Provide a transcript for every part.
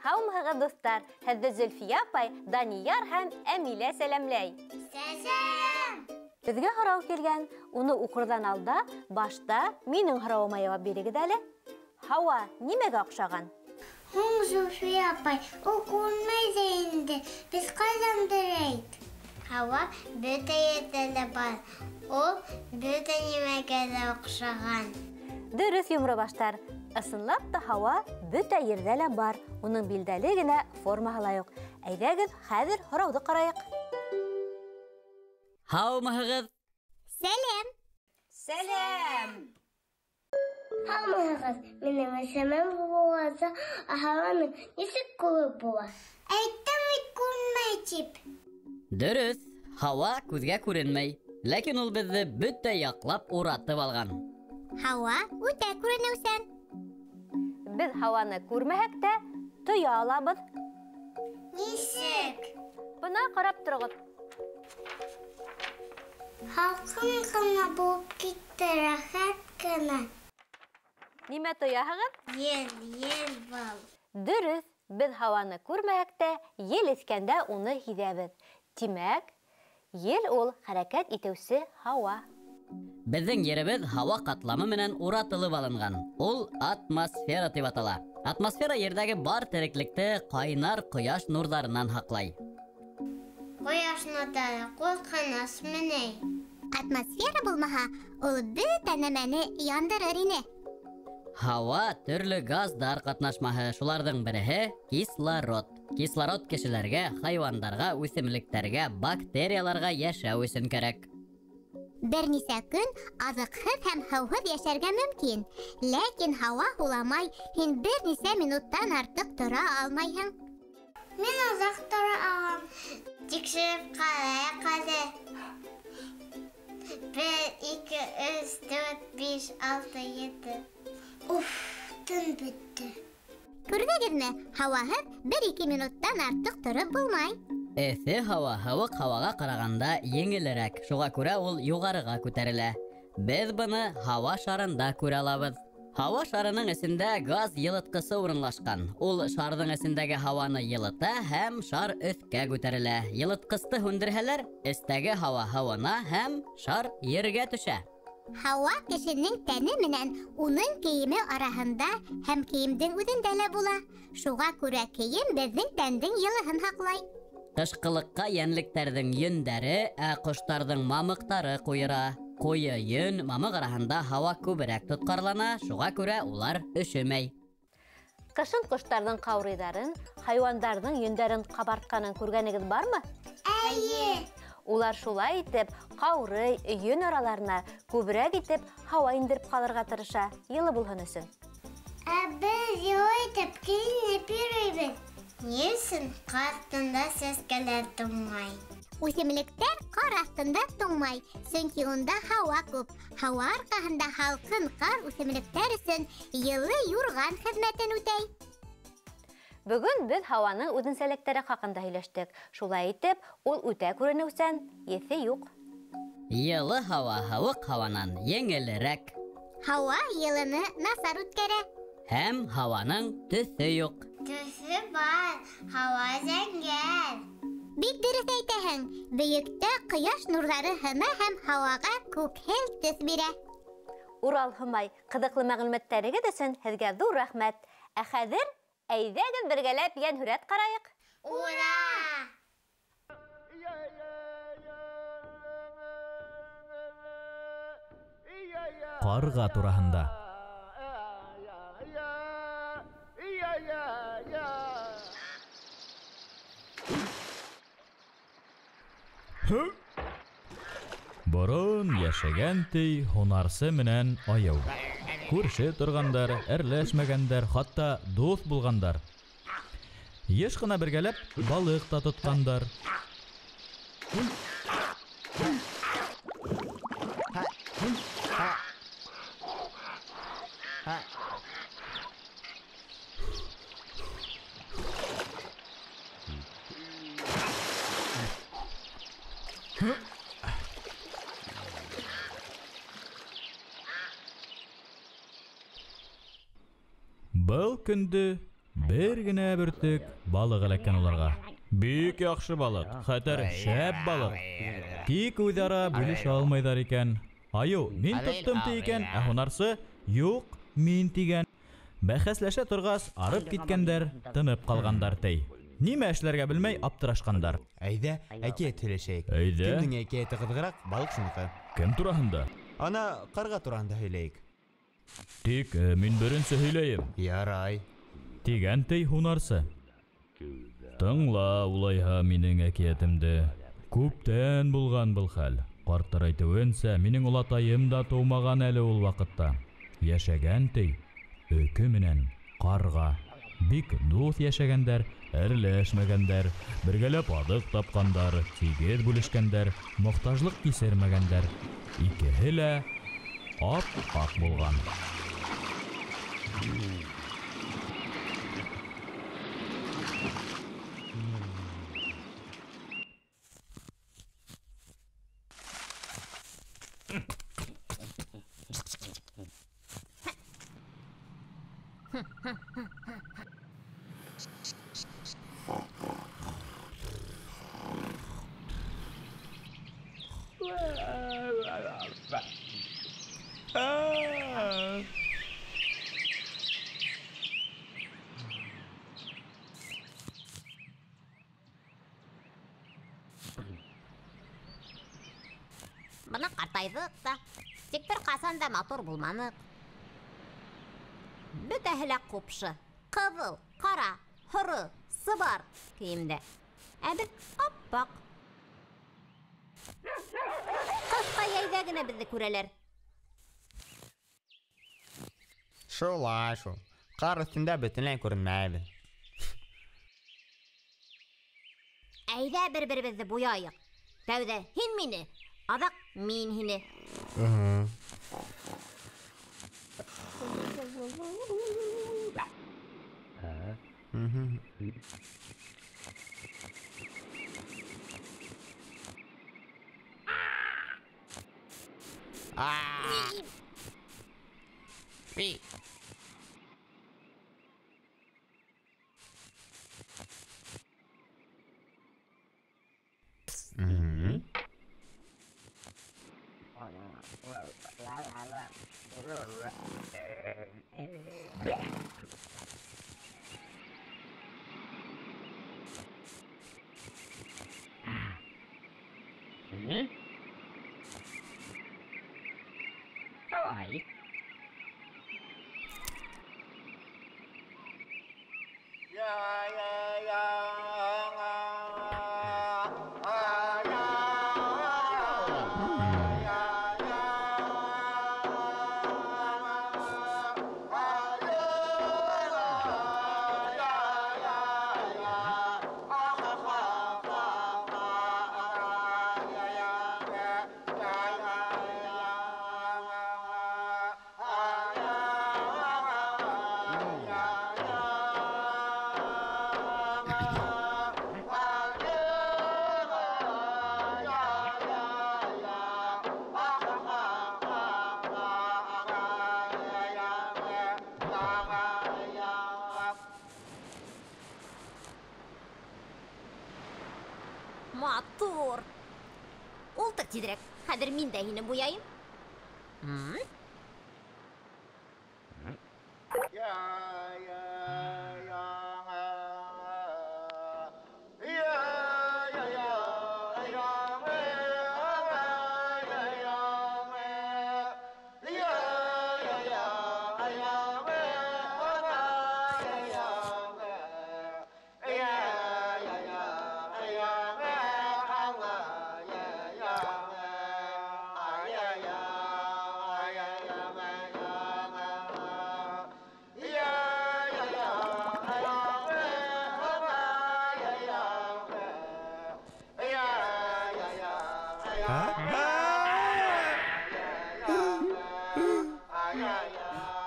Һаумыһығыҙ, дуҫтар, һеҙҙе Зөлфия апай, Данияр һәм Әмилә сәләмләй. Сәләм! Беҙгә һорау килгән, уны уҡырҙан алда, башта минең һорауыма яуап бирегеҙ әле. Һауа нимәгә оҡшаған? Һуң, Зөлфия апай, ул күрмәй ҙә инде. Без ҡайҙандыр әйт. Һауа бөтә ерҙә лә бар. Ул бөтә нимәгә лә оҡшаған. Дөрөҫ, йомро баштар. Ысынлап та һауа бөтә ерҙә лә бар. Уның билдәле генә формаһы ла юҡ. Әйҙәгеҙ, хәҙер һорауҙы ҡарайыҡ. Һаумыһығыҙ! Сәләм! Сәләм! Һаумыһығыҙ, минең исемем Буаза. Һауаның нисек күҙе була? Әйттем бит күрмәй тип. Дөрөҫ, һауа күҙгә күренмәй, ләкин ул беҙҙе бөтә яҡлап уратып алған. Һауа үтә күренеүсән. Беҙ һауаны күрмәһәк тә, тоя алабыҙ. Нисек? Бына ҡарап тороғоҙ. Һалҡын ғына булып китте, рәхәт кенә. Нимә тояһығыҙ? Ел был. Дөрөҫ, беҙ һауаны күрмәһәк тә, ел иҫкәндә уны һиҙәбеҙ. Тимәк, ел ул хәрәкәт итеүсе һауа. Беҙҙең еребеҙ һауа ҡатламы менән уратылып алынған. Ул атмосфера тип атала. Атмосфера ерҙәге бар тереклекте ҡайнар ҡояш нурҙарынан һаҡлай. Ҡояш нурҙары ҡурҡыныс менәй. Атмосфера булмаһа, ул бөтә нәмәне яндырыр ине. Һауа төрлө газдар ҡатнашмаһы, шуларҙың береһе кислород. Кислород кешеләргә, хайуандарға, үҫемлектәргә, бактерияларға йәшәү өсөн кәрәк. Бер нисә көн аҙыҡһыҙ һәм һыуһыҙ йәшәргә мөмкин. Ләкин һауа һуламай, һин бер нисә минуттан артыҡ тора алмайһың. Мин оҙаҡ тора алам. Тикшереп ҡарайыҡ әле. 1, 2, 3, 4, 5, 6, 7. Уф, тын бөттө. Күрҙегеҙме, һауаһыҙ 1-2 минуттан артыҡ тороп булмай. Эҫе һауа һыуыҡ һауаға ҡарағанда еңелерәк, шуға күрә ул юғарыға күтәрелә. Беҙ быны һауа шарында күрә алабыҙ. Һауа шарының эсендә газ йылытҡысы урынлашҡан. Ул шарҙың эсендәге һауаны йылыта һәм шар өҫкә күтәрелә. Йылытҡысты һүндерһәләр, эстәге һауа һыуына һәм шар ергә төшә. Һауа кешенең тәне менән уның кейеме араһында һәм кейемдең үҙендә лә була. Шуға күрә кейем беҙҙең тәндең йылыһын һаҡлай. Тышҡылыҡҡа йәнлектәрҙең йөндәре, ә ҡоштарҙың мамыҡтары ҡуйыра. Ҡуйы йөн, мамыҡ араһында һауа күберәк тотҡарлана, шуға күрә улар өшөмәй. Ҡышын ҡоштарҙың ҡаурыйҙарын, хайуандарҙың йөндәрен ҡабартҡанын күргәнегеҙ бармы? Әйе. Улар шулай итеп, ҡаурый, йөн араларына күберәк итеп һауа индереп ҡалырға тырыша, йылы булһын өсөн. Ә беҙ йылы итеп кейенеп йөрөйбөҙ. Ни өсөн ҡар аҫтында сәскәләр туңмай? Үҫемлектәр ҡар аҫтында туңмай, сөнки унда һауа күп. Һауа арҡаһында һалҡын ҡар үҫемлектәр өсөн йылы юрған хеҙмәтен үтәй. Бөгөн беҙ һауаның үҙенсәлектәре хаҡында һөйләштек. Шулай итеп, ул үтә күренеүсән, еҫе юҡ. Йылы һауа һыуыҡ һауанан еңелерәк. Һауа йылыны насар үткәрә. Һәм һауаның төҫө юҡ. Төҫө бар, һауа зәңгәр. Бик дөрөҫ әйтәһең. Бөйөктә ҡояш нурҙары һына һәм һауаға күкһел төҫ бирә. Урал Һымай, ҡыҙыҡлы мәғлүмәттәрегеҙ өсөн һеҙгә ҙур рәхмәт. Ә хәҙер әйҙәгеҙ бергәләп йәнһүрәт ҡарайыҡ. Ура! Ҡарға тураһында. Борон йәшәгән ти һунарсы менән аяу. Күрше торғандар, әрләшмәгәндәр, хатта дуҫ булғандар. Йыш ҡына бергәләп балыҡ та тотҡандар. Был көнді бер генә бөртек балык эләккән уларга. Бик яхшы балык, хәтер шәп балык. Тик үзара бүлешә алмайдар икән. Аю, мин тоттым ти икән, ә һунарсы юк, мин тигән. Бәхәсләшә торгас, арып киткәндәр, тынып калгандар тей. Нимә эшләргә белмәй аптырашкандар. Әйдә, әкият һөйләшәйек. Әйдә. Кемнең әкияте кызыграк? Балык шуныкы. Кем тураһында? Ана карга турында һөйләйек. Тик мин беренче һөйләйем. Ярай. Тигән тей һунарсы. Тыңла улайһа минең әкиятемде. Күптән булган был хәл. Карттар әйтүенсә, минең улатаем да тумаган әле ул вакытта. Яшәгән тей, өке менән карга. Бик дуҫ яшәгәндәр, әрләшмәгәндәр, бергәләп адык тапкандар, тигез бүлешкәндәр, мохтажлык кисермәгәндәр. Икеһе лә ап-ак булган. Бына картайдык та, тик бер касан да матур булманык. Бөтәһе лә ҡупшы, ҡыҙыл, ҡара, һоро, сыбар кейемдә. Ә беҙ ап-аҡ. Ҡыҫҡа йәйҙә генә беҙҙе күрәләр. Шулай шул. Ҡар өҫтөндә бөтөнләй күренмәйбеҙ. Әйҙә бер-беребеҙҙе буяйыҡ. Тәүҙә һин мине, аҙаҡ мин һине. Матур. Ултыр тиҙерәк. Хәҙер мин дә һине буяйым.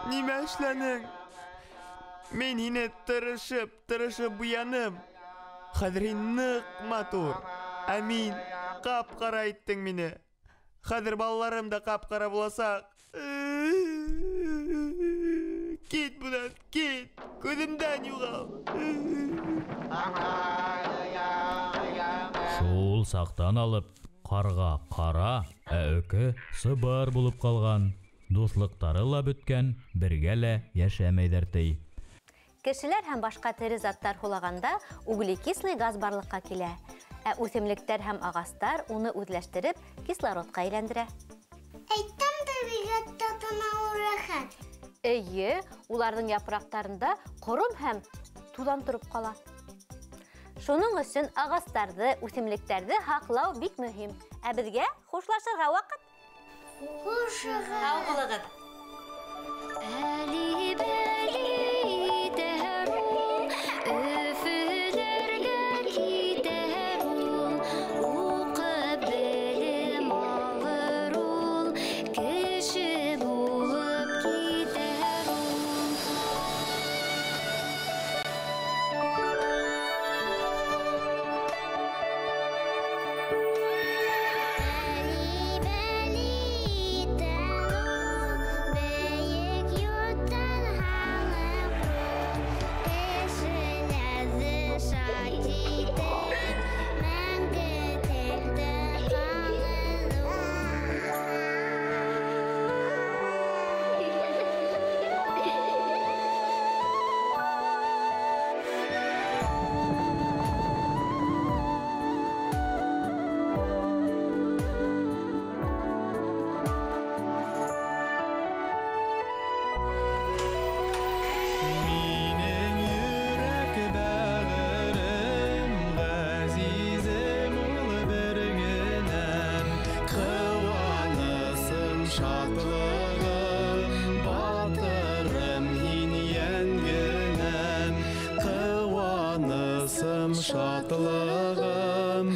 Нимә эшләнең? Мин һине тырышып буяным. Хәҙер һин ныҡ матур. Әмин, қап-қара иттің мені. Хәзер балаларым да қап-қара буласак. Кит бұдан, кит. Көзімден юғал. Шул сақтан алып, қарға қара, өкі сыбар болып қалған. Дуслықтары ла бүткән, бергәлә яшәмәйдәр тей. Кешеләр һәм башка тере заттар хулаганда углекислый газ барлыкка килә. Үсемлектәр һәм агастар уны үзләштереп кислородка әйләндерә. Әйттем табигатьтә тынау рәхәт. Әйе, уларның япрактарында корым һәм тудан торып кала. Шуның өчен агастарды, үсемлекләрне һаклау бик мөһим. Ә безгә хушлашырга вакыт. Хушыгы. Сау булыгыз. Шатлығым,